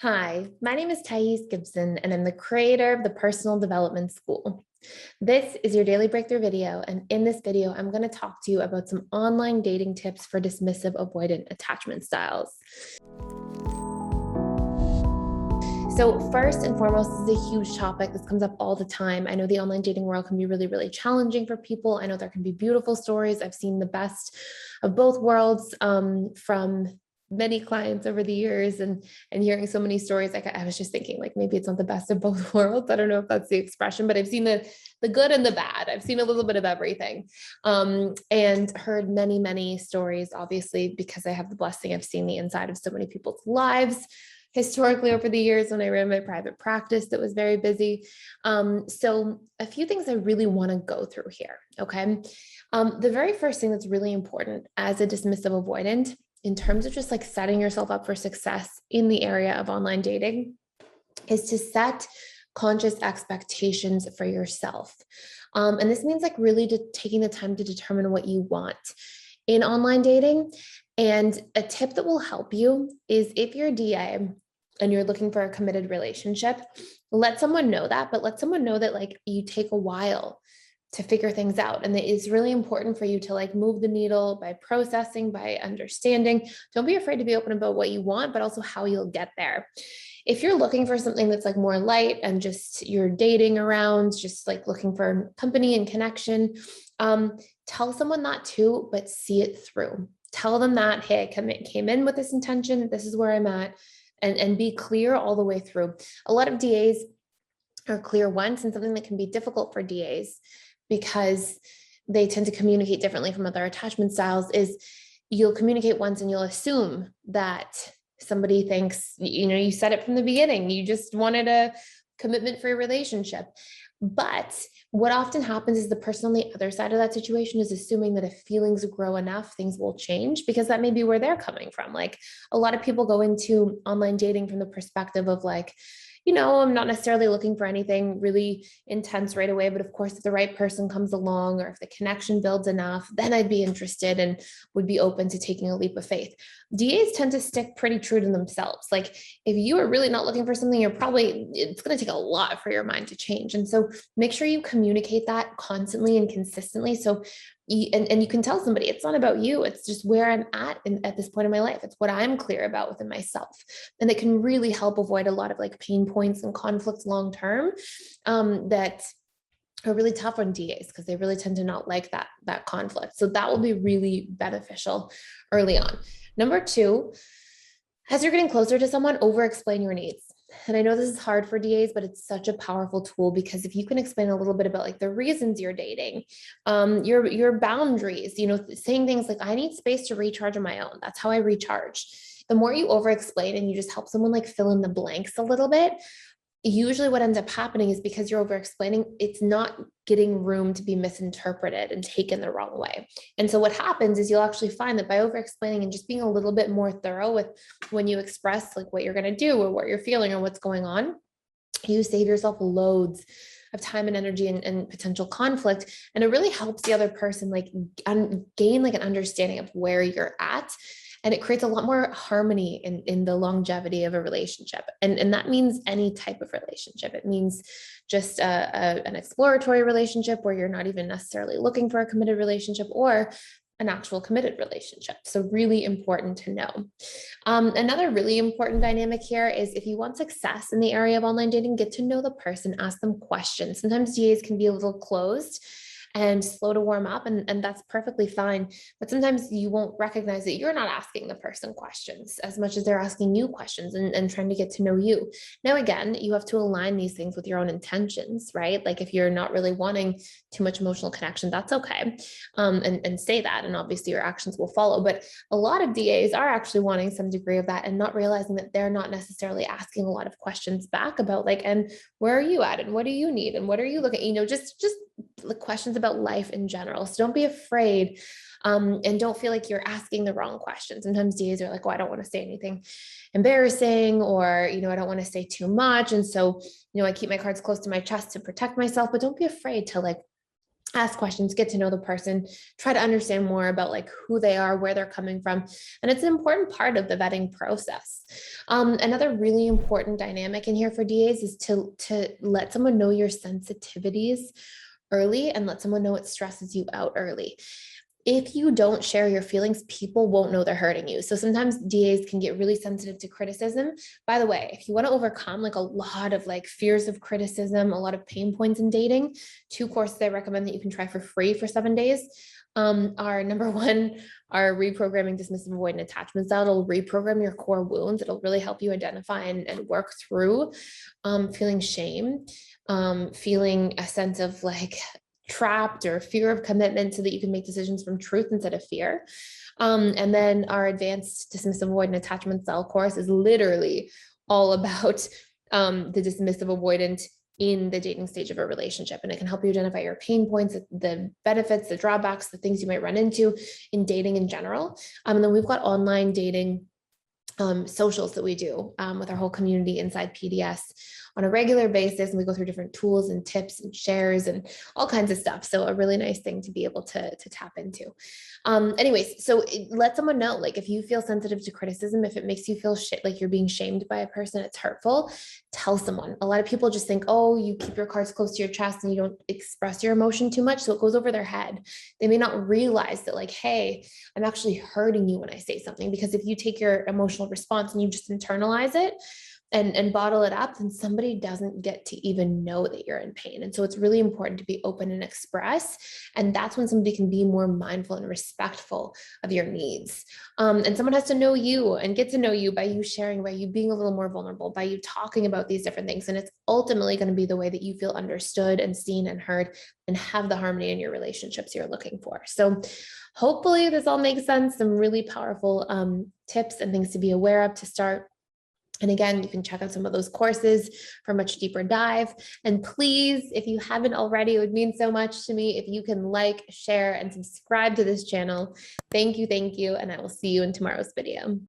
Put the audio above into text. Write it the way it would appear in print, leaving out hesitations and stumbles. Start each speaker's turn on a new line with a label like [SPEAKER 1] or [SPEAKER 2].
[SPEAKER 1] Hi, my name is Gibson, and I'm the creator of the Personal Development School. This is your daily breakthrough video, and in this video, I'm going to talk to you about some online dating tips for dismissive avoidant attachment styles. So first and foremost, this is a huge topic. This comes up all the time. I know the online dating world can be really, really challenging for people. I know there can be beautiful stories. I've seen the best of both worlds from many clients over the years and hearing so many stories. Like I was just thinking, like maybe it's not the best of both worlds. I don't know if that's the expression, but I've seen the good and the bad. I've seen a little bit of everything, and heard many, many stories. Obviously, because I have the blessing of seeing the inside of so many people's lives historically over the years when I ran my private practice that was very busy. So a few things I really want to go through here. Okay. The very first thing that's really important as a dismissive avoidant in terms of just like setting yourself up for success in the area of online dating is to set conscious expectations for yourself. And this means like really taking the time to determine what you want in online dating. And a tip that will help you is if you're DA and you're looking for a committed relationship, let someone know that, but let someone know that like you take a while to figure things out. And it's really important for you to like move the needle by processing, by understanding. Don't be afraid to be open about what you want, but also how you'll get there. If you're looking for something that's like more light and just you're dating around, just like looking for company and connection, tell someone that too, but see it through. Tell them that, hey, I came in with this intention. This is where I'm at. And be clear all the way through. A lot of DAs are clear once, and something that can be difficult for DAs because they tend to communicate differently from other attachment styles is you'll communicate once and you'll assume that somebody thinks, you said it from the beginning, you just wanted a commitment-free relationship. But what often happens is the person on the other side of that situation is assuming that if feelings grow enough, things will change, because that may be where they're coming from. Like a lot of people go into online dating from the perspective of like, I'm not necessarily looking for anything really intense right away, but of course, if the right person comes along or if the connection builds enough, then I'd be interested and would be open to taking a leap of faith. DAs tend to stick pretty true to themselves. Like if you are really not looking for something, it's going to take a lot for your mind to change. And so make sure you communicate that constantly and consistently. So and you can tell somebody it's not about you. It's just where I'm at this point in my life. It's what I'm clear about within myself. And it can really help avoid a lot of like pain points and conflicts long-term that are really tough on DAs because they really tend to not like that conflict. So that will be really beneficial early on. Number two, as you're getting closer to someone, over-explain your needs. And I know this is hard for DAs, but it's such a powerful tool because if you can explain a little bit about like the reasons you're dating, your boundaries, saying things like, I need space to recharge on my own. That's how I recharge. The more you over-explain and you just help someone like fill in the blanks a little bit, usually what ends up happening is because you're over-explaining, it's not getting room to be misinterpreted and taken the wrong way. And so what happens is you'll actually find that by over-explaining and just being a little bit more thorough with when you express like what you're going to do or what you're feeling or what's going on, you save yourself loads of time and energy and potential conflict. And it really helps the other person like gain like an understanding of where you're at. And it creates a lot more harmony in the longevity of a relationship. And that means any type of relationship. It means just an exploratory relationship where you're not even necessarily looking for a committed relationship, or an actual committed relationship. So really important to know. Another really important dynamic here is if you want success in the area of online dating, get to know the person, ask them questions. Sometimes DAs can be a little closed and slow to warm up, and that's perfectly fine. But sometimes you won't recognize that you're not asking the person questions as much as they're asking you questions and trying to get to know you. Now, again, you have to align these things with your own intentions, right? Like if you're not really wanting too much emotional connection, that's okay. And say that, and obviously your actions will follow. But a lot of DAs are actually wanting some degree of that and not realizing that they're not necessarily asking a lot of questions back about like, and where are you at? And what do you need? And what are you looking at? Just questions about life in general. So don't be afraid, and don't feel like you're asking the wrong question. Sometimes DAs are like, oh, I don't want to say anything embarrassing, or, I don't want to say too much. And so, I keep my cards close to my chest to protect myself, but don't be afraid to like ask questions, get to know the person, try to understand more about like who they are, where they're coming from. And it's an important part of the vetting process. Another really important dynamic in here for DAs is to let someone know your sensitivities early and let someone know it stresses you out early. If you don't share your feelings, people won't know they're hurting you. So sometimes DAs can get really sensitive to criticism. By the way, if you want to overcome like a lot of like fears of criticism, a lot of pain points in dating, 2 courses I recommend that you can try for free for 7 days are number one, are reprogramming dismissive avoidant attachment style. It'll reprogram your core wounds. It'll really help you identify and work through feeling shame, feeling a sense of like trapped or fear of commitment so that you can make decisions from truth instead of fear. And then our advanced dismissive avoidant attachment style course is literally all about the dismissive avoidant in the dating stage of a relationship. And it can help you identify your pain points, the benefits, the drawbacks, the things you might run into in dating in general. And then we've got online dating socials that we do with our whole community inside PDS on a regular basis. And we go through different tools and tips and shares and all kinds of stuff. So a really nice thing to be able to tap into. Anyways, so let someone know, like if you feel sensitive to criticism, if it makes you feel like you're being shamed by a person, it's hurtful, tell someone. A lot of people just think, oh, you keep your cards close to your chest and you don't express your emotion too much. So it goes over their head. They may not realize that like, hey, I'm actually hurting you when I say something, because if you take your emotional response and you just internalize it and bottle it up, then somebody doesn't get to even know that you're in pain. And so it's really important to be open and express. And that's when somebody can be more mindful and respectful of your needs. And someone has to know you and get to know you by you sharing, by you being a little more vulnerable, by you talking about these different things. And it's ultimately going to be the way that you feel understood and seen and heard and have the harmony in your relationships you're looking for. So hopefully this all makes sense. Some really powerful tips and things to be aware of to start. And again, you can check out some of those courses for a much deeper dive. And please, if you haven't already, it would mean so much to me if you can like, share, and subscribe to this channel. Thank you, and I will see you in tomorrow's video.